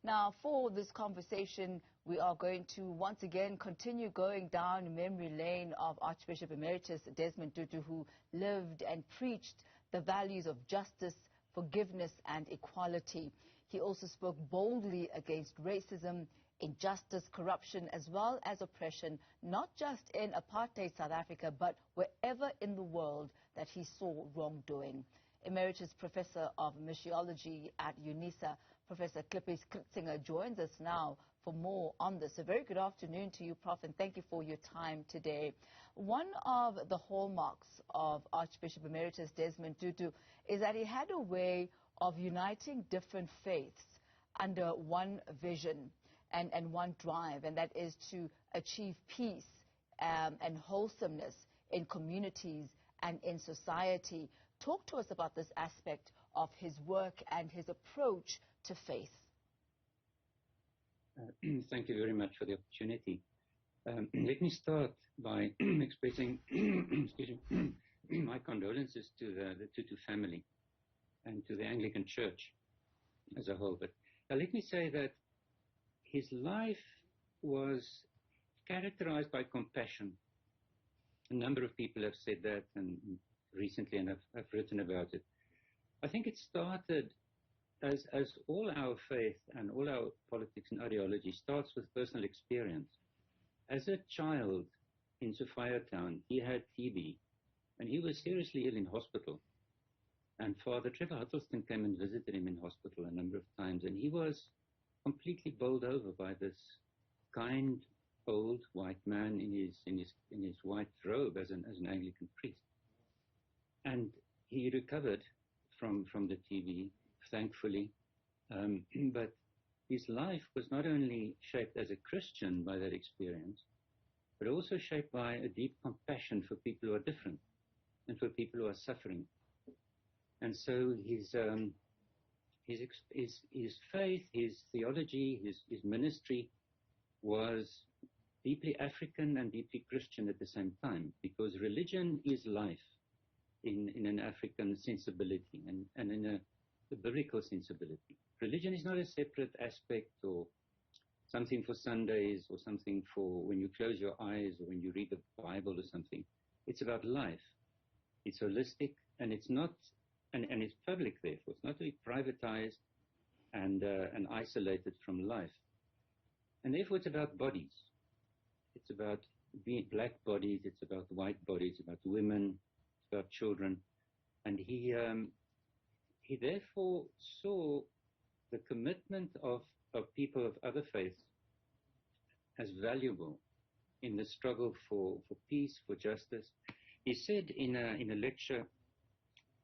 Now, for this conversation, we are going to once again continue going down memory lane of Archbishop Emeritus Desmond Tutu, who lived and preached the values of justice, forgiveness and equality. He also spoke boldly against racism, injustice, corruption, as well as oppression, not just in apartheid South Africa, but wherever in the world that he saw wrongdoing. Emeritus Professor of Missiology at UNISA, Professor Klippies Kritzinger, joins us now for more on this. A very good afternoon to you, Prof, and thank you for your time today. One of the hallmarks of Archbishop Emeritus Desmond Tutu is that he had a way of uniting different faiths under one vision and one drive, and that is to achieve peace and wholesomeness in communities and in society. Talk to us about this aspect of his work and his approach to faith. Thank you very much for the opportunity. Let me start by expressing my condolences to the Tutu family and to the Anglican Church as a whole. But let me say that his life was characterized by compassion. A number of people have said that and recently, and I've written about it. I think it started as all our faith and all our politics and ideology starts with personal experience. As a child in Sophiatown, he had TB and he was seriously ill in hospital. And Father Trevor Huddleston came and visited him in hospital a number of times, and he was completely bowled over by this kind old white man in his white robe as an Anglican priest. And he recovered from the TB, thankfully. But his life was not only shaped as a Christian by that experience, but also shaped by a deep compassion for people who are different and for people who are suffering. And so his faith, his theology, his ministry was deeply African and deeply Christian at the same time, because religion is life in an African sensibility and in a biblical sensibility. Religion is not a separate aspect or something for Sundays or something for when you close your eyes or when you read the Bible or something. It's about life. It's holistic, and it's not, and it's public, therefore. It's not to be privatized and isolated from life. And therefore it's about bodies. It's about black bodies, it's about white bodies, it's about women, it's about children. And he therefore saw the commitment of people of other faiths as valuable in the struggle for peace, for justice. He said in a lecture,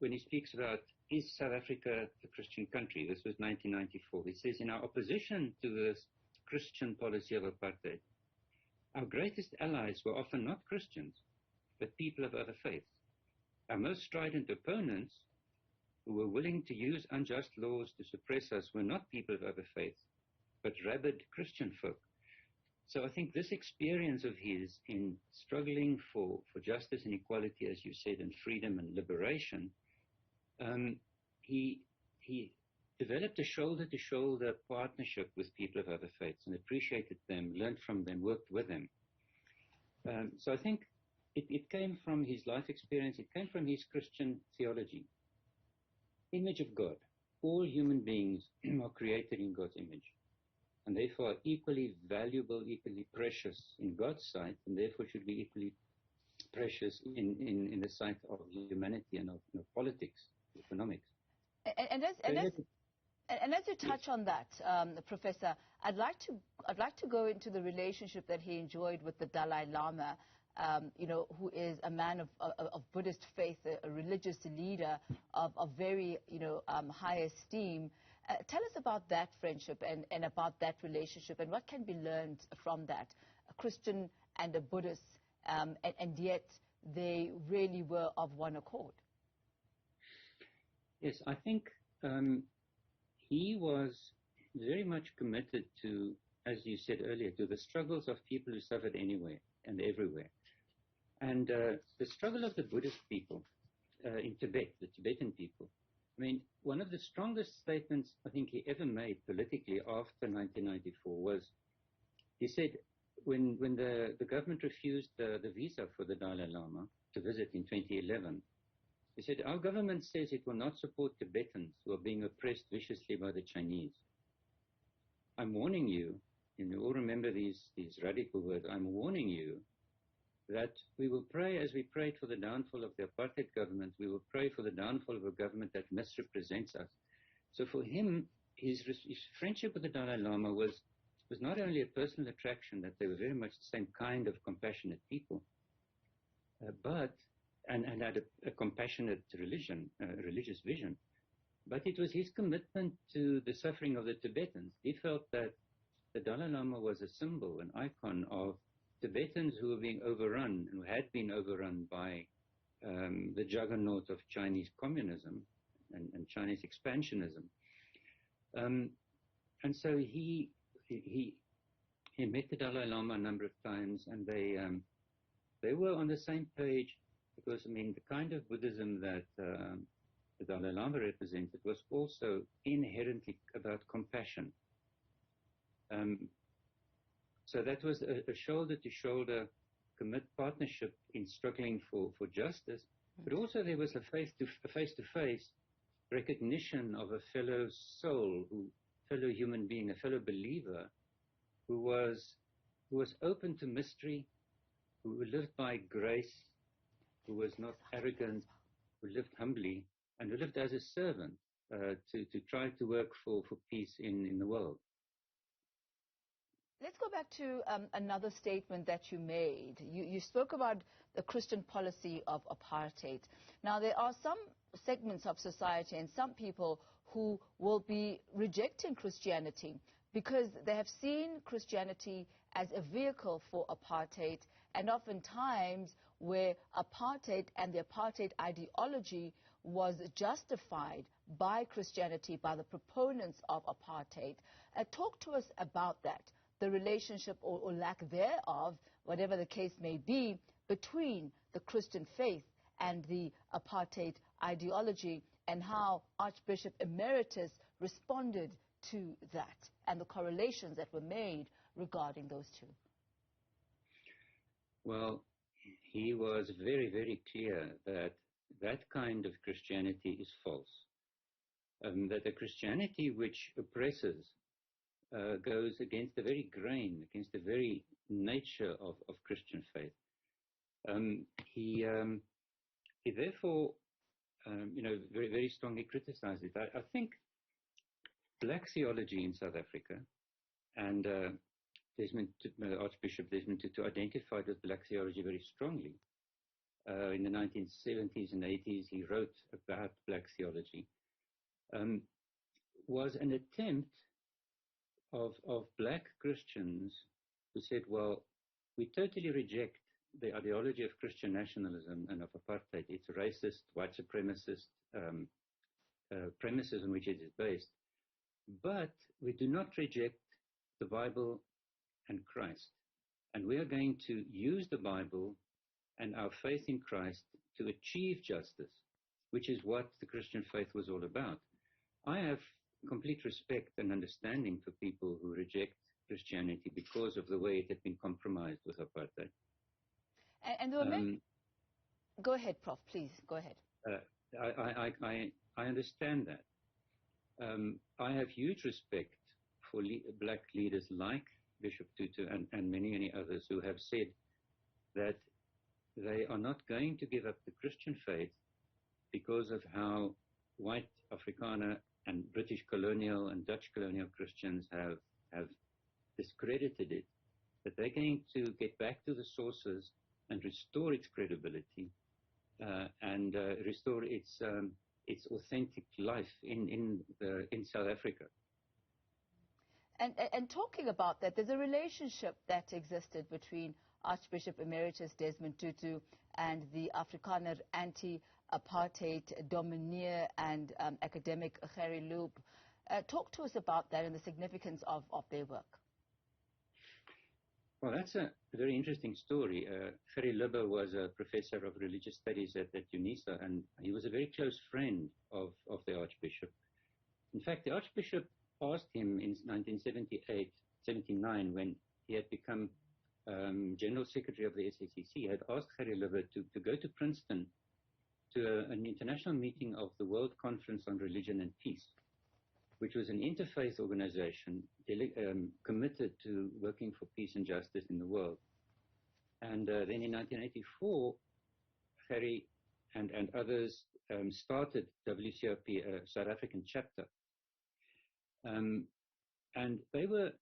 when he speaks about, is South Africa a Christian country? This was 1994. He says, in our opposition to this Christian policy of apartheid, our greatest allies were often not Christians, but people of other faiths. Our most strident opponents, who were willing to use unjust laws to suppress us, were not people of other faiths, but rabid Christian folk. So I think this experience of his in struggling for justice and equality, as you said, and freedom and liberation, he developed a shoulder-to-shoulder partnership with people of other faiths and appreciated them, learned from them, worked with them. So I think it came from his life experience, it came from his Christian theology. Image of God. All human beings are created in God's image, and therefore are equally valuable, equally precious in God's sight, and therefore should be equally precious in the sight of humanity and of politics, economics. And as you touch on that, Professor, I'd like to go into the relationship that he enjoyed with the Dalai Lama, who is a man of Buddhist faith, a religious leader of very, high esteem. Tell us about that friendship and about that relationship and what can be learned from that, a Christian and a Buddhist, and yet they really were of one accord. Yes, I think he was very much committed to, as you said earlier, to the struggles of people who suffered anywhere and everywhere. And the struggle of the Buddhist people in Tibet, the Tibetan people, I mean, one of the strongest statements I think he ever made politically after 1994 was, he said, when the government refused the visa for the Dalai Lama to visit in 2011, he said, our government says it will not support Tibetans who are being oppressed viciously by the Chinese. I'm warning you, and you all remember these radical words, I'm warning you that we will pray as we prayed for the downfall of the apartheid government, we will pray for the downfall of a government that misrepresents us. So for him, his friendship with the Dalai Lama was not only a personal attraction, that they were very much the same kind of compassionate people, but had a compassionate religious vision. But it was his commitment to the suffering of the Tibetans. He felt that the Dalai Lama was a symbol, an icon of Tibetans who were being overrun, and who had been overrun by the juggernaut of Chinese communism and Chinese expansionism. And so he met the Dalai Lama a number of times, and they were on the same page, because, I mean, the kind of Buddhism that the Dalai Lama represented was also inherently about compassion. So that was a shoulder-to-shoulder partnership in struggling for justice, but also there was a face-to-face recognition of a fellow soul, fellow human being, a fellow believer, who was open to mystery, who lived by grace, who was not arrogant, who lived humbly, and who lived as a servant to try to work for peace in the world. Let's go back to another statement that you made. You spoke about the Christian policy of apartheid. Now, there are some segments of society and some people who will be rejecting Christianity because they have seen Christianity as a vehicle for apartheid, and oftentimes where apartheid and the apartheid ideology was justified by Christianity, by the proponents of apartheid. Talk to us about that, the relationship or lack thereof, whatever the case may be, between the Christian faith and the apartheid ideology, and how Archbishop Emeritus responded to that, and the correlations that were made regarding those two. Well, he was very, very clear that that kind of Christianity is false. That the Christianity which oppresses goes against the very grain, against the very nature of Christian faith. He therefore, very, very strongly criticized it. I think black theology in South Africa, and Archbishop Desmond Tutu identified with black theology very strongly. In the 1970s and 80s, he wrote about black theology. Was an attempt of black Christians who said, well, we totally reject the ideology of Christian nationalism and of apartheid. It's racist, white supremacist premises on which it is based. But we do not reject the Bible and Christ. And we are going to use the Bible and our faith in Christ to achieve justice, which is what the Christian faith was all about. I have complete respect and understanding for people who reject Christianity because of the way it had been compromised with apartheid. And there were go ahead, Prof, please, go ahead. I understand that. I have huge respect for black leaders like Bishop Tutu and many others who have said that they are not going to give up the Christian faith because of how white Afrikaner and British colonial and Dutch colonial Christians have discredited it, that they're going to get back to the sources and restore its credibility and restore its authentic life in South Africa. And talking about that, there's a relationship that existed between Archbishop Emeritus Desmond Tutu and the Afrikaner anti-apartheid domineer and academic Gerry Loop. Talk to us about that and the significance of their work. Well, that's a very interesting story. Gerry Lubbe was a professor of religious studies at UNISA, and he was a very close friend of the Archbishop. In fact, the Archbishop asked him in 1978-79, when he had become General Secretary of the SACC, had asked Gerry Lubbe to go to Princeton to an international meeting of the World Conference on Religion and Peace, which was an interfaith organization committed to working for peace and justice in the world. And then in 1984, Gerry and others started WCRP, a South African chapter. And they were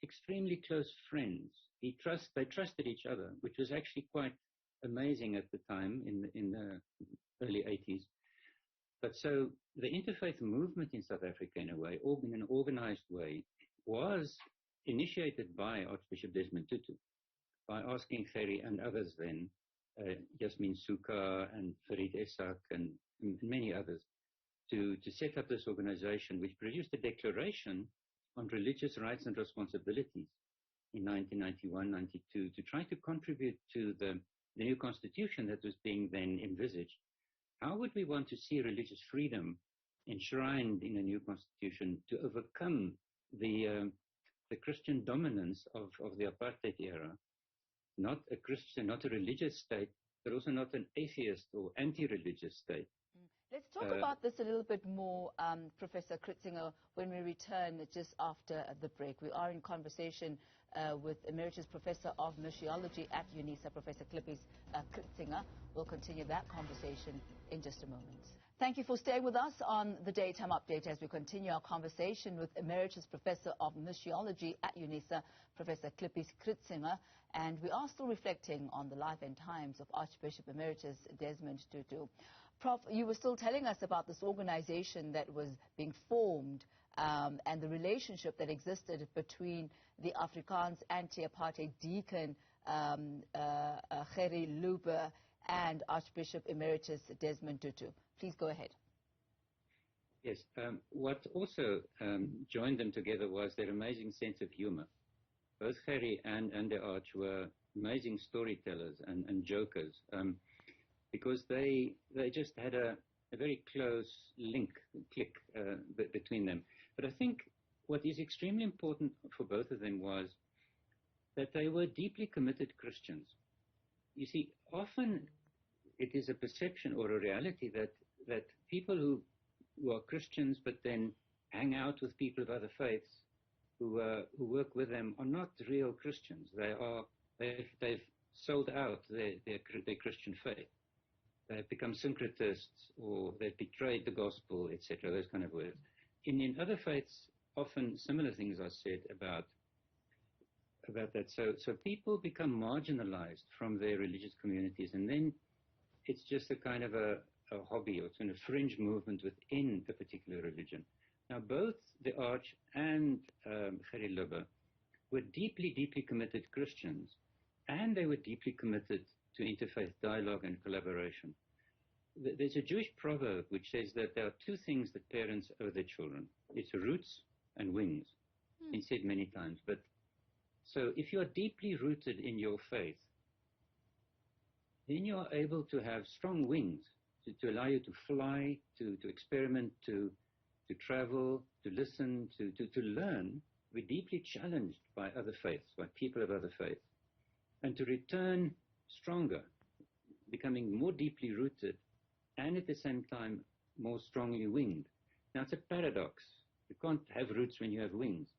extremely close friends. They trusted each other, which was actually quite amazing at the time in the early 80s. But so the interfaith movement in South Africa, in a way, in an organized way, was initiated by Archbishop Desmond Tutu, by asking Gerry and others then, Yasmin Suka and Farid Esak and many others, to set up this organization, which produced a declaration on religious rights and responsibilities in 1991-92 to try to contribute to the new constitution that was being then envisaged. How would we want to see religious freedom enshrined in a new constitution to overcome the Christian dominance of the apartheid era? Not a Christian, not a religious state, but also not an atheist or anti-religious state. Let's talk about this a little bit more, Professor Kritzinger, when we return just after the break. We are in conversation with Emeritus Professor of Missiology at UNISA, Professor Klippies Kritzinger. We'll continue that conversation in just a moment. Thank you for staying with us on the Daytime Update as we continue our conversation with Emeritus Professor of Missiology at UNISA, Professor Klippies Kritzinger. And we are still reflecting on the life and times of Archbishop Emeritus Desmond Tutu. Prof, you were still telling us about this organization that was being formed and the relationship that existed between the Afrikaans anti-apartheid deacon Gerry Lubbe and Archbishop Emeritus Desmond Tutu. Please go ahead. Yes, what also joined them together was their amazing sense of humor. Both Gerry and the Arch were amazing storytellers and jokers, because they just had a very close click between them. But I think what is extremely important for both of them was that they were deeply committed Christians. You see, often it is a perception or a reality that people who are Christians but then hang out with people of other faiths who work with them are not real Christians. They've sold out their Christian faith. They've become syncretists, or they've betrayed the gospel, etc., those kind of words. In other faiths, often similar things are said about that. So people become marginalized from their religious communities, and then it's just a kind of a hobby, or it's in a fringe movement within a particular religion. Now, both the Arch and Gerry Lubbe were deeply, deeply committed Christians, and they were deeply committed to interfaith dialogue and collaboration. There's a Jewish proverb which says that there are two things that parents owe their children. It's roots and wings. It's said many times. But so if you are deeply rooted in your faith, then you are able to have strong wings to allow you to fly, to experiment, to travel, to listen, to learn. We're deeply challenged by other faiths, by people of other faiths, and to return stronger, becoming more deeply rooted, and at the same time more strongly winged. Now, it's a paradox. You can't have roots when you have wings.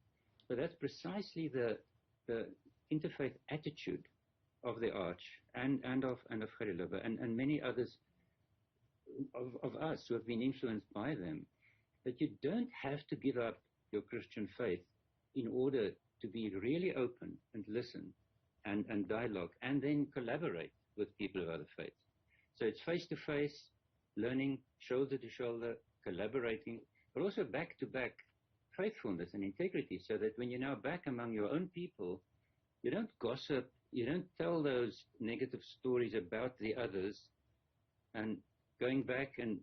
But that's precisely the interfaith attitude of the Arch and of Gerry Lubbe and many others of us who have been influenced by them, that you don't have to give up your Christian faith in order to be really open and listen and dialogue and then collaborate with people of other faiths. So it's face-to-face, learning, shoulder-to-shoulder, collaborating, but also back-to-back faithfulness and integrity, so that when you're now back among your own people, you don't gossip, you don't tell those negative stories about the others, and going back and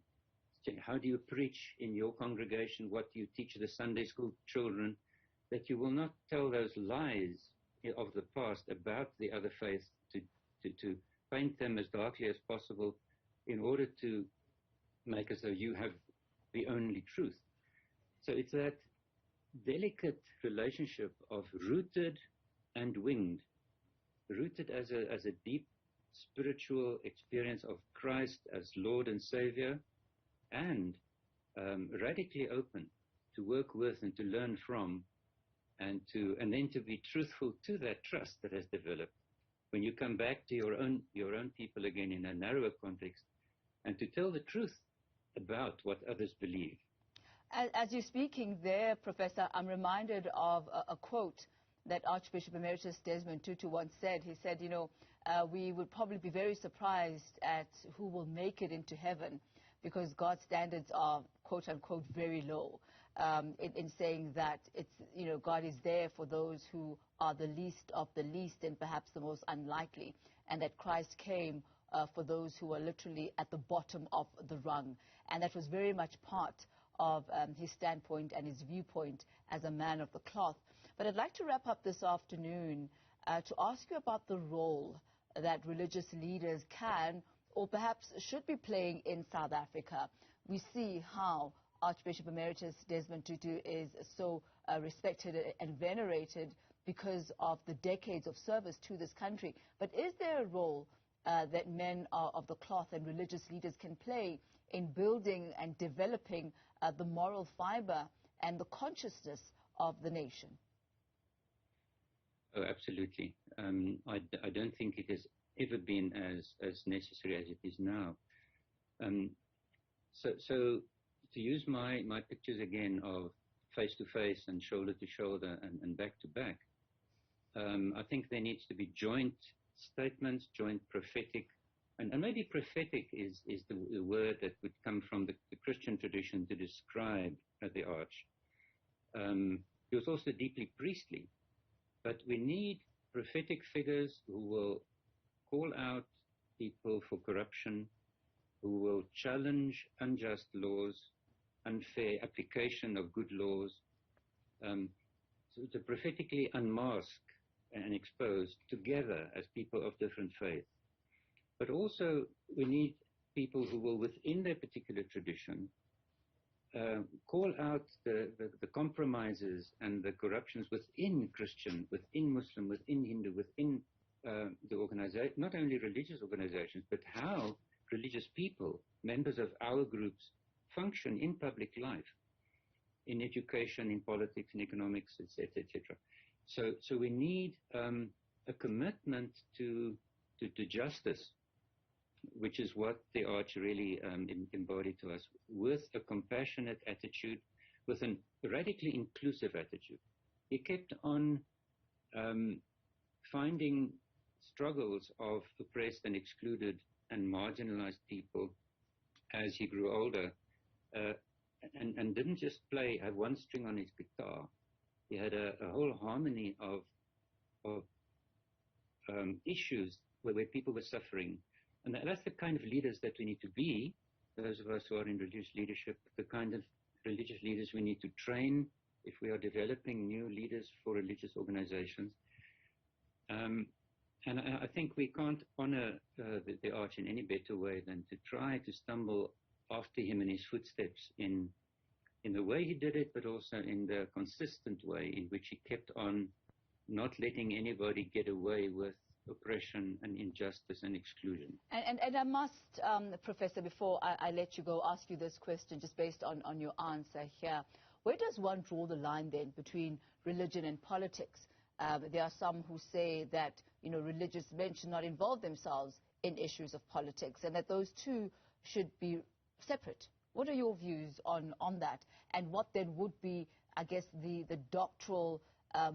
how do you preach in your congregation, what do you teach the Sunday school children, that you will not tell those lies of the past about the other faiths to paint them as darkly as possible in order to make as though you have the only truth. So it's that delicate relationship of rooted and winged, rooted as a deep spiritual experience of Christ as Lord and Savior, and radically open to work with and to learn from, and then to be truthful to that trust that has developed when you come back to your own people again in a narrower context, and to tell the truth about what others believe. As you're speaking there, Professor, I'm reminded of a quote that Archbishop Emeritus Desmond Tutu once said. He said, we would probably be very surprised at who will make it into heaven, because God's standards are, quote unquote, very low, in saying that it's, God is there for those who are the least of the least and perhaps the most unlikely, and that Christ came for those who are literally at the bottom of the rung. And that was very much part of his standpoint and his viewpoint as a man of the cloth. But I'd like to wrap up this afternoon to ask you about the role that religious leaders can or perhaps should be playing in South Africa. We see how Archbishop Emeritus Desmond Tutu is so respected and venerated because of the decades of service to this country. But is there a role that men of the cloth and religious leaders can play in building and developing the moral fiber and the consciousness of the nation? Oh, absolutely. I don't think it has ever been as necessary as it is now. So to use my pictures again of face to face and shoulder to shoulder and back to back, I think there needs to be joint statements, joint prophetic, and maybe prophetic is the word that would come from the Christian tradition to describe the Arch. He was also deeply priestly, but we need prophetic figures who will call out people for corruption, who will challenge unjust laws, unfair application of good laws, so to prophetically unmask and expose together as people of different faiths. But also we need people who will, within their particular tradition, call out the compromises and the corruptions within Christian, within Muslim, within Hindu, within the organization, not only religious organizations, but how religious people, members of our groups, function in public life, in education, in politics, in economics, etc., etc. So we need a commitment to justice, which is what the Arch really embodied to us, with a compassionate attitude, with a radically inclusive attitude. He kept on finding struggles of oppressed and excluded and marginalized people as he grew older, and didn't just have one string on his guitar. He had a whole harmony of issues where people were suffering. And that's the kind of leaders that we need to be, those of us who are in religious leadership, the kind of religious leaders we need to train if we are developing new leaders for religious organizations. And I think we can't honor the Arch in any better way than to try to stumble after him in his footsteps in the way he did it, but also in the consistent way in which he kept on not letting anybody get away with oppression and injustice and exclusion. And I must, Professor, before I let you go, ask you this question just based on your answer here. Where does one draw the line then between religion and politics? There are some who say that, religious men should not involve themselves in issues of politics and that those two should be separate. What are your views on that? And what then would be, I guess, the doctoral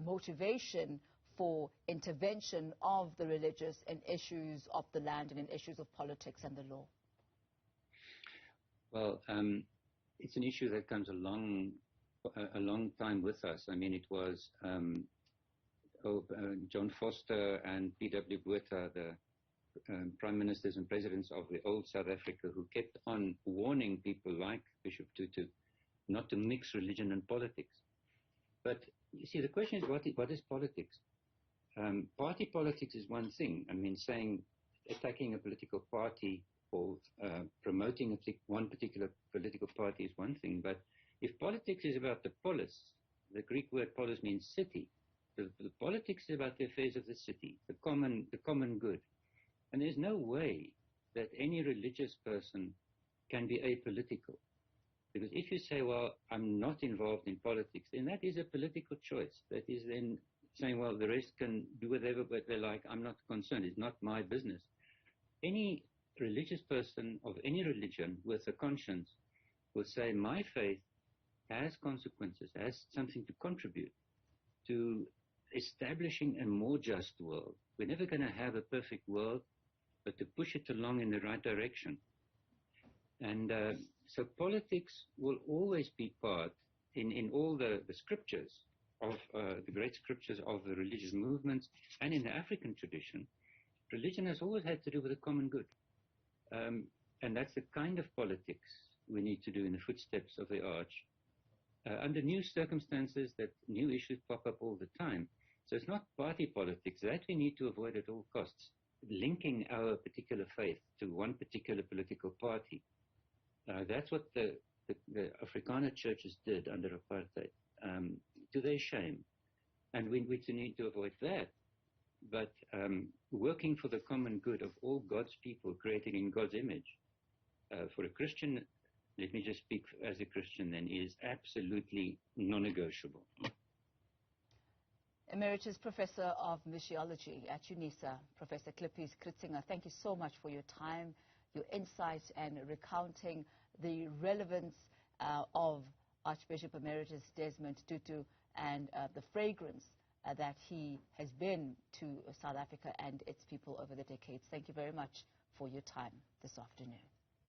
motivation for intervention of the religious in issues of the land and in issues of politics and the law? Well, it's an issue that comes a long time with us. I mean, it was John Foster and P.W. Botha, the prime ministers and presidents of the old South Africa, who kept on warning people like Bishop Tutu not to mix religion and politics. But you see, the question is, what is politics? Party politics is one thing. I mean, attacking a political party or promoting one particular political party is one thing. But if politics is about the polis, the Greek word polis means city. The politics is about the affairs of the city, the common good. And there's no way that any religious person can be apolitical. Because if you say, well, I'm not involved in politics, then that is a political choice. That is then saying, well, the rest can do whatever but they like. I'm not concerned. It's not my business. Any religious person of any religion with a conscience will say, my faith has consequences, has something to contribute to establishing a more just world. We're never going to have a perfect world, but to push it along in the right direction. And so politics will always be part, in all the scriptures of the great scriptures of the religious movements, and in the African tradition, religion has always had to do with the common good. And that's the kind of politics we need to do in the footsteps of the Arch. Under new circumstances, that new issues pop up all the time. So it's not party politics. That we need to avoid at all costs. Linking our particular faith to one particular political party. That's what the Afrikaner churches did under apartheid, to their shame. And we need to avoid that. But working for the common good of all God's people created in God's image, for a Christian, let me just speak as a Christian then, is absolutely non-negotiable. Emeritus Professor of Missiology at UNISA, Professor Klippies Kritzinger, thank you so much for your time, your insight, and recounting the relevance of Archbishop Emeritus Desmond Tutu and the fragrance that he has been to South Africa and its people over the decades. Thank you very much for your time this afternoon.